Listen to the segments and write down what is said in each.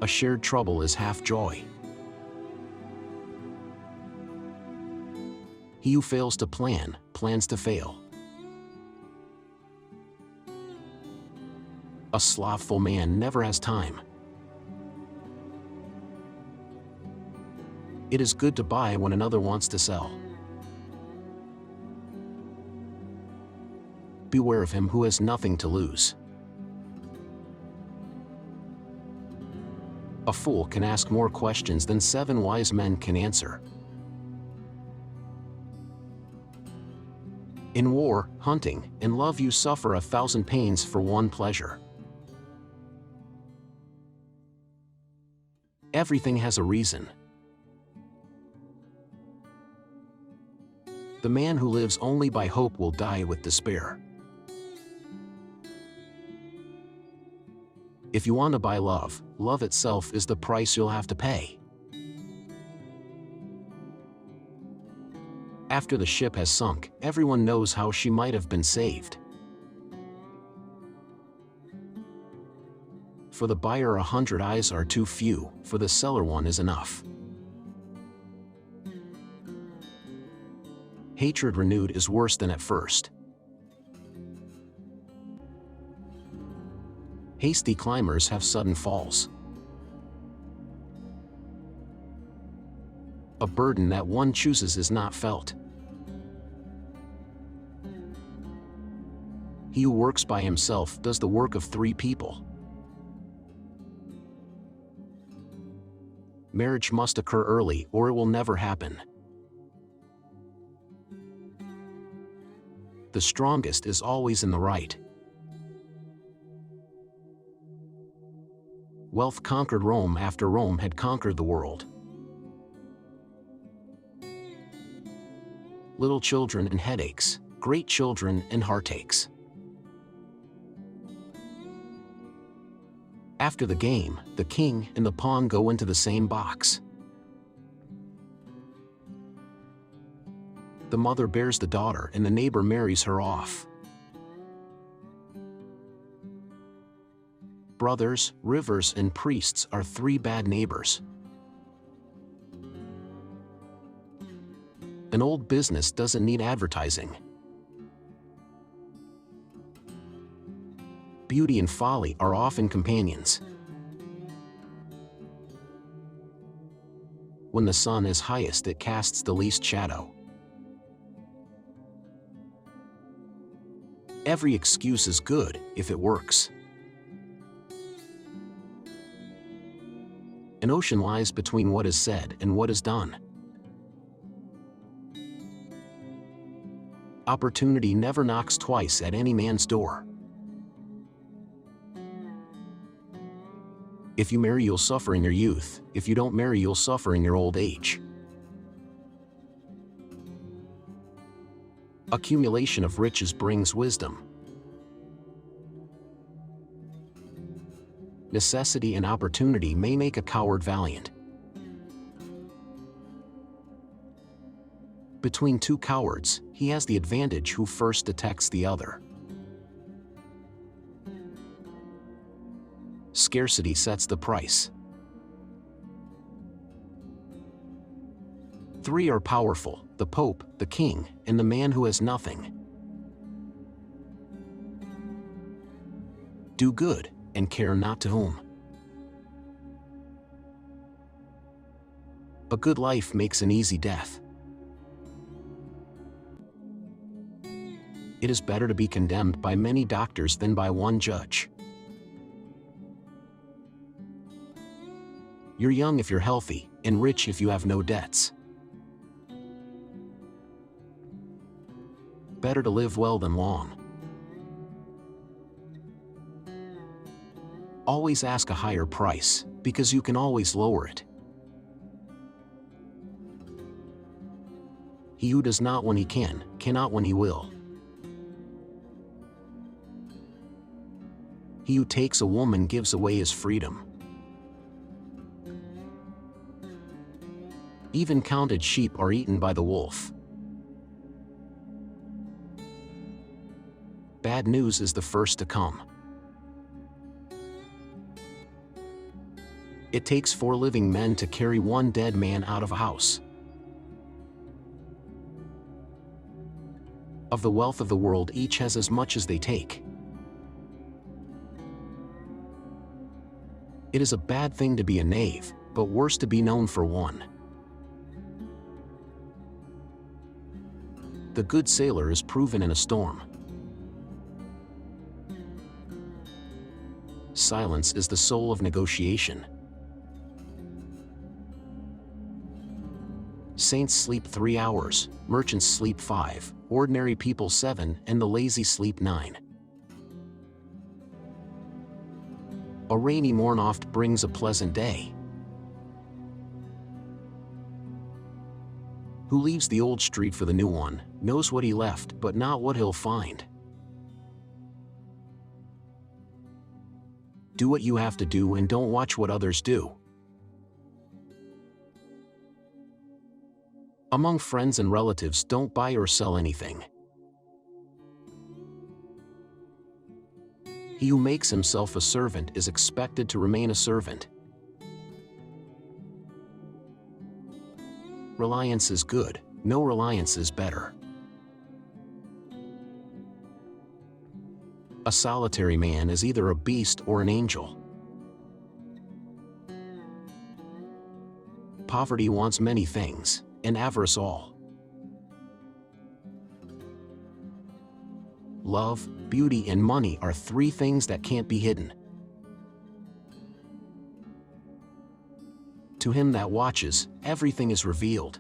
A shared trouble is half joy. He who fails to plan, plans to fail. A slothful man never has time. It is good to buy when another wants to sell. Beware of him who has nothing to lose. A fool can ask more questions than 7 wise men can answer. In war, hunting, and love you suffer 1,000 pains for one pleasure. Everything has a reason. The man who lives only by hope will die with despair. If you want to buy love, love itself is the price you'll have to pay. After the ship has sunk, everyone knows how she might have been saved. For the buyer 100 eyes are too few, for the seller one is enough. Hatred renewed is worse than at first. Hasty climbers have sudden falls. A burden that one chooses is not felt. He who works by himself does the work of 3 people. Marriage must occur early or it will never happen. The strongest is always in the right. Wealth conquered Rome after Rome had conquered the world. Little children and headaches, great children and heartaches. After the game, the king and the pawn go into the same box. The mother bears the daughter and the neighbor marries her off. Brothers, rivers, and priests are 3 bad neighbors. An old business doesn't need advertising. Beauty and folly are often companions. When the sun is highest, it casts the least shadow. Every excuse is good if it works. An ocean lies between what is said and what is done. Opportunity never knocks twice at any man's door. If you marry, you'll suffer in your youth. If you don't marry, you'll suffer in your old age. Accumulation of riches brings wisdom. Necessity and opportunity may make a coward valiant. Between 2 cowards, he has the advantage who first detects the other. Scarcity sets the price. 3 are powerful: the Pope, the King, and the man who has nothing. Do good, and care not to whom. A good life makes an easy death. It is better to be condemned by many doctors than by one judge. You're young if you're healthy, and rich if you have no debts. Better to live well than long. Always ask a higher price, because you can always lower it. He who does not when he can, cannot when he will. He who takes a woman gives away his freedom. Even counted sheep are eaten by the wolf. Bad news is the first to come. It takes 4 living men to carry 1 dead man out of a house. Of the wealth of the world, each has as much as they take. It is a bad thing to be a knave, but worse to be known for one. The good sailor is proven in a storm. Silence is the soul of negotiation. Saints sleep 3 hours, merchants sleep 5, ordinary people 7, and the lazy sleep 9. A rainy morn oft brings a pleasant day. Who leaves the old street for the new one, knows what he left but not what he'll find. Do what you have to do and don't watch what others do. Among friends and relatives, don't buy or sell anything. He who makes himself a servant is expected to remain a servant. Reliance is good, no reliance is better. A solitary man is either a beast or an angel. Poverty wants many things, and avarice all. Love, beauty, and money are 3 things that can't be hidden. To him that watches, everything is revealed.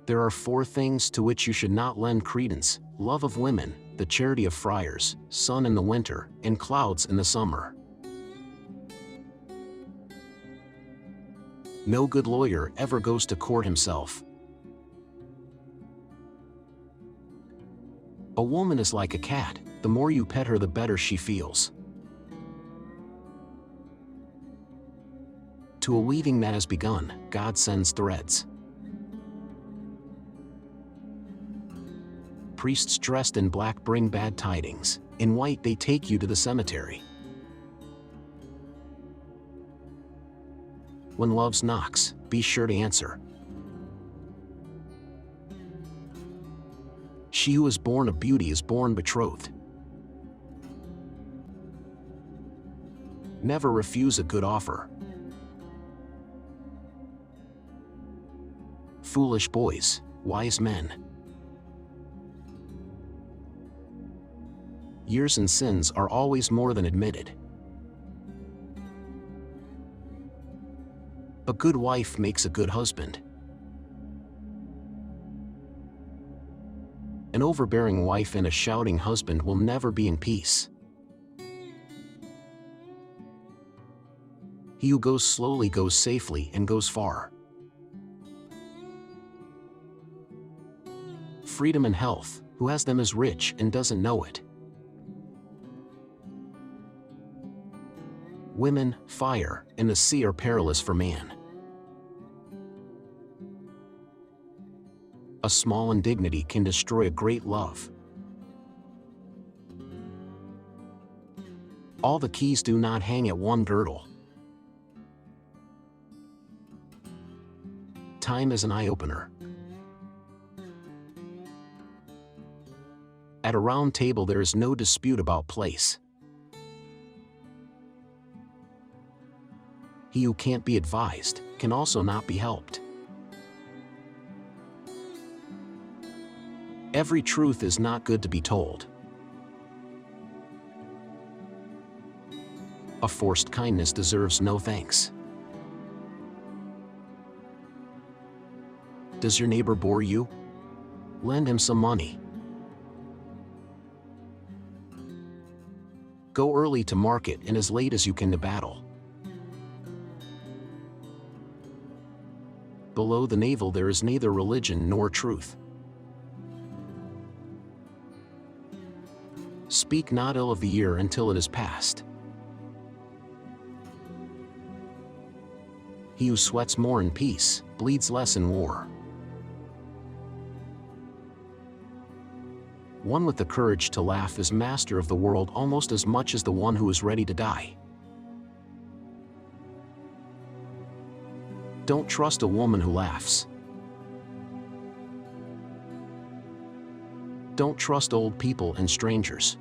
There are 4 things to which you should not lend credence: love of women, the charity of friars, sun in the winter, and clouds in the summer. No good lawyer ever goes to court himself. A woman is like a cat, the more you pet her the better she feels. To a weaving that has begun, God sends threads. Priests dressed in black bring bad tidings, in white they take you to the cemetery. When love knocks, be sure to answer. She who is born a beauty is born betrothed. Never refuse a good offer. Foolish boys, wise men. Years and sins are always more than admitted. A good wife makes a good husband. An overbearing wife and a shouting husband will never be in peace. He who goes slowly goes safely and goes far. Freedom and health, who has them is rich and doesn't know it. Women, fire, and the sea are perilous for man. A small indignity can destroy a great love. All the keys do not hang at one girdle. Time is an eye-opener. At a round table there is no dispute about place. He who can't be advised can also not be helped. Every truth is not good to be told. A forced kindness deserves no thanks. Does your neighbor bore you? Lend him some money. Go early to market and as late as you can to battle. Below the navel there is neither religion nor truth. Speak not ill of the year until it is past. He who sweats more in peace, bleeds less in war. One with the courage to laugh is master of the world almost as much as the one who is ready to die. Don't trust a woman who laughs. Don't trust old people and strangers.